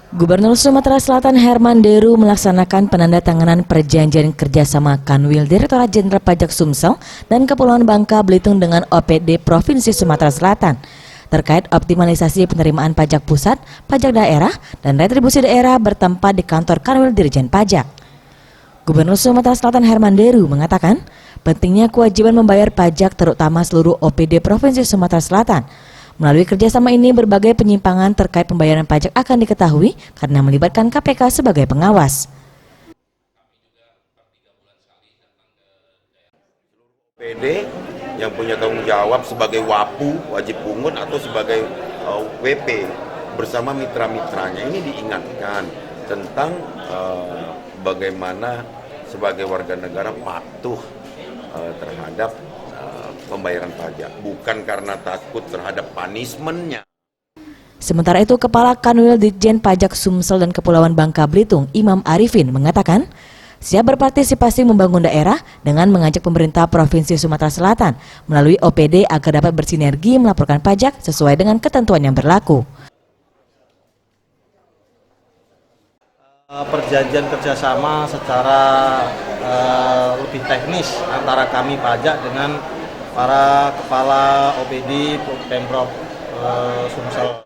Gubernur Sumatera Selatan Herman Deru melaksanakan penandatanganan perjanjian kerjasama Kanwil Direktorat Jenderal Pajak Sumsel dan Kepulauan Bangka Belitung dengan OPD Provinsi Sumatera Selatan terkait optimalisasi penerimaan pajak pusat, pajak daerah, dan retribusi daerah bertempat di kantor Kanwil Dirjen Pajak. Gubernur Sumatera Selatan Herman Deru mengatakan pentingnya kewajiban membayar pajak terutama seluruh OPD Provinsi Sumatera Selatan. Melalui kerjasama ini, berbagai penyimpangan terkait pembayaran pajak akan diketahui karena melibatkan KPK sebagai pengawas. OPD yang punya tanggung jawab sebagai WAPU, wajib pungut, atau sebagai WP bersama mitra-mitranya ini diingatkan tentang bagaimana sebagai warga negara patuh terhadap pembayaran pajak, bukan karena takut terhadap punishment-nya. Sementara itu, Kepala Kanwil Ditjen Pajak Sumsel dan Kepulauan Bangka Belitung, Imam Arifin, mengatakan siap berpartisipasi membangun daerah dengan mengajak pemerintah Provinsi Sumatera Selatan melalui OPD agar dapat bersinergi melaporkan pajak sesuai dengan ketentuan yang berlaku. Perjanjian kerjasama secara lebih teknis antara kami pajak dengan para kepala OPD Pemprov Sumsel.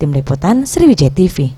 Tim Liputan Sriwijaya TV.